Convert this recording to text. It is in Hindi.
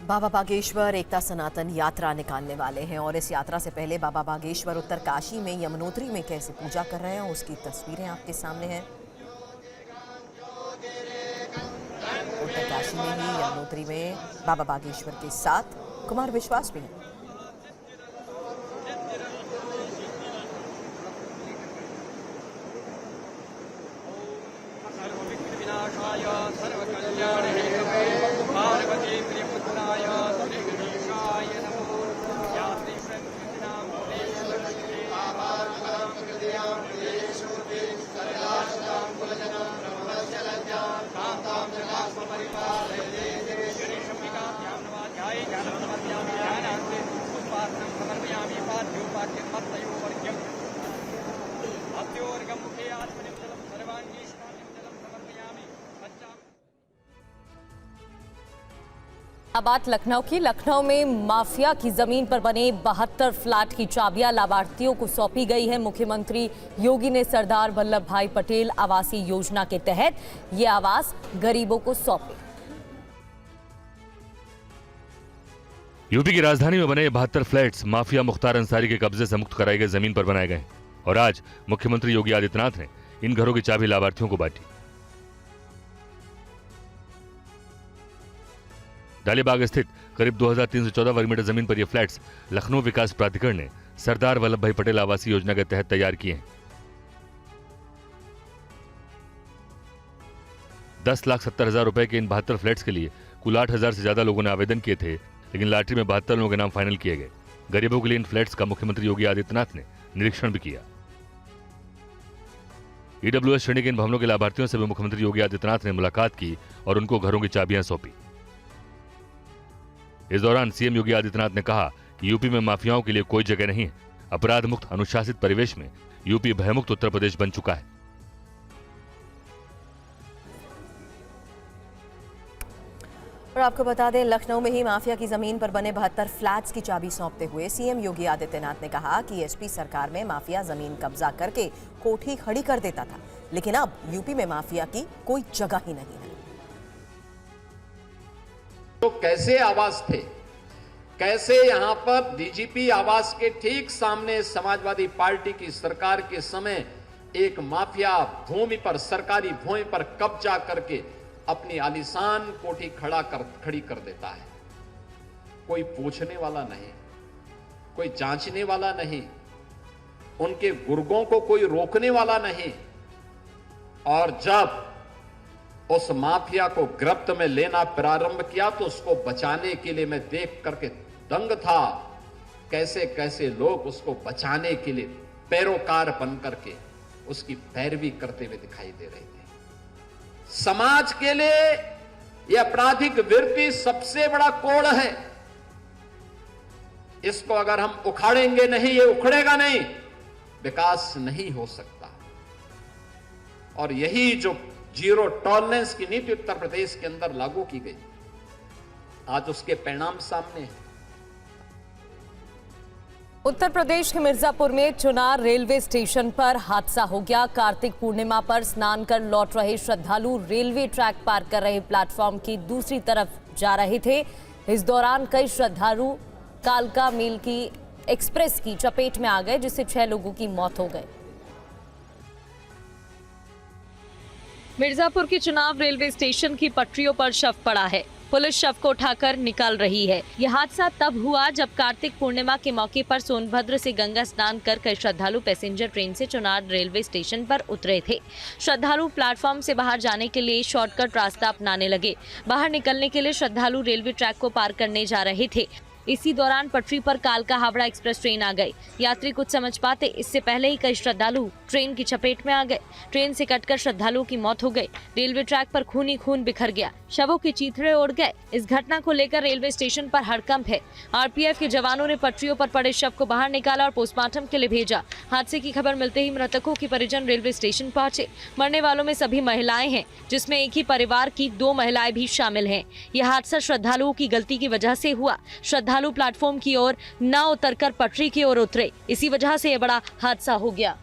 बाबा बागेश्वर एकता सनातन यात्रा निकालने वाले हैं और इस यात्रा से पहले बाबा बागेश्वर उत्तरकाशी में यमुनोत्री में कैसे पूजा कर रहे हैं उसकी तस्वीरें आपके सामने हैं। उत्तरकाशी में ही यमुनोत्री में बाबा बागेश्वर के साथ कुमार विश्वास भी हैं। अब बात लखनऊ की। लखनऊ में माफिया की जमीन पर बने 72 फ्लैट की चाबियां लाभार्थियों को सौंपी गई है। मुख्यमंत्री योगी ने सरदार वल्लभ भाई पटेल आवासीय योजना के तहत ये आवास गरीबों को सौंपे। यूपी की राजधानी में बने 72 फ्लैट्स माफिया मुख्तार अंसारी के कब्जे से मुक्त कराई गई जमीन पर बनाए गए और आज मुख्यमंत्री योगी आदित्यनाथ ने इन घरों की चाबी लाभार्थियों को बांटी। डालीबाग स्थित करीब 2314 वर्ग मीटर जमीन पर ये फ्लैट्स लखनऊ विकास प्राधिकरण ने सरदार वल्लभ भाई पटेल आवासीय योजना के तहत तैयार किए हैं। 10,70,000 रुपए के इन 72 फ्लैट्स के लिए कुल 8,000 से ज्यादा लोगों ने आवेदन किए थे, लेकिन लॉटरी में 72 लोगों के नाम फाइनल किए गए। गरीबों के लिए इन फ्लैट्स का मुख्यमंत्री योगी आदित्यनाथ ने निरीक्षण भी किया। ईडब्ल्यूएस श्रेणी के इन भवनों के लाभार्थियों से भी मुख्यमंत्री योगी आदित्यनाथ ने मुलाकात की और उनको घरों की चाबियां सौंपी। इस दौरान सीएम योगी आदित्यनाथ ने कहा कि यूपी में माफियाओं के लिए कोई जगह नहीं है। अपराध मुक्त अनुशासित परिवेश में यूपी भयमुक्त उत्तर प्रदेश बन चुका है। और आपको बता दें, लखनऊ में ही माफिया की जमीन पर बने 72 फ्लैट्स की चाबी सौंपते हुए सीएम योगी आदित्यनाथ ने कहा कि एसपी सरकार में माफिया जमीन कब्जा करके कोठी खड़ी कर देता था, लेकिन अब यूपी में माफिया की कोई जगह ही नहीं है। तो कैसे आवास थे, कैसे यहां पर डीजीपी आवास के ठीक सामने समाजवादी पार्टी की सरकार के समय एक माफिया भूमि पर, सरकारी भूमि पर कब्जा करके अपनी आलीशान कोठी खड़ी कर देता है। कोई पूछने वाला नहीं, कोई जांचने वाला नहीं, उनके गुर्गों को कोई रोकने वाला नहीं। और जब उस माफिया को गिरफ्त में लेना प्रारंभ किया तो उसको बचाने के लिए मैं देख करके दंग था, कैसे कैसे लोग उसको बचाने के लिए पैरोकार बन करके उसकी पैरवी करते हुए दिखाई दे रहे थे। समाज के लिए यह आपराधिक वृत्ति सबसे बड़ा कोड़ है। इसको अगर हम उखाड़ेंगे नहीं, ये उखड़ेगा नहीं, विकास नहीं हो सकता। और यही जो जीरो टॉलरेंस की नीति उत्तर प्रदेश के अंदर लागू की गई, आज उसके परिणाम सामने हैं। उत्तर प्रदेश के मिर्जापुर में चुनार रेलवे स्टेशन पर हादसा हो गया। कार्तिक पूर्णिमा पर स्नान कर लौट रहे श्रद्धालु रेलवे ट्रैक पार कर रहे प्लेटफॉर्म की दूसरी तरफ जा रहे थे। इस दौरान कई श्रद्धालु कालका मेल की एक्सप्रेस की चपेट में आ गए, जिससे 6 लोगों की मौत हो गई। मिर्जापुर की चुनाव रेलवे स्टेशन की पटरियों पर शव पड़ा है। पुलिस शव को उठाकर निकाल रही है। यह हादसा तब हुआ जब कार्तिक पूर्णिमा के मौके पर सोनभद्र से गंगा स्नान कर कई श्रद्धालु पैसेंजर ट्रेन से चुनार रेलवे स्टेशन पर उतरे थे। श्रद्धालु प्लेटफॉर्म से बाहर जाने के लिए शॉर्टकट रास्ता अपनाने लगे। बाहर निकलने के लिए श्रद्धालु रेलवे ट्रैक को पार करने जा रहे थे। इसी दौरान पटरी पर कालका हावड़ा एक्सप्रेस ट्रेन आ गई। यात्री कुछ समझ पाते इससे पहले ही कई श्रद्धालु ट्रेन की चपेट में आ गए। ट्रेन से कटकर श्रद्धालुओं की मौत हो गई। रेलवे ट्रैक पर खून ही खून बिखर गया, शवों के चीथड़े उड़ गए। इस घटना को लेकर रेलवे स्टेशन पर हड़कंप है। आरपीएफ के जवानों ने पटरियों पर पड़े शव को बाहर निकाला और पोस्टमार्टम के लिए भेजा। हादसे की खबर मिलते ही मृतकों के परिजन रेलवे स्टेशन पहुंचे। मरने वालों में सभी महिलाएं हैं, जिसमें एक ही परिवार की 2 महिलाएं भी शामिल हैं। यह हादसा श्रद्धालुओं की गलती की वजह से हुआ। श्रद्धालु प्लेटफॉर्म की ओर न उतरकर पटरी की ओर उतरे, इसी वजह से यह बड़ा हादसा हो गया।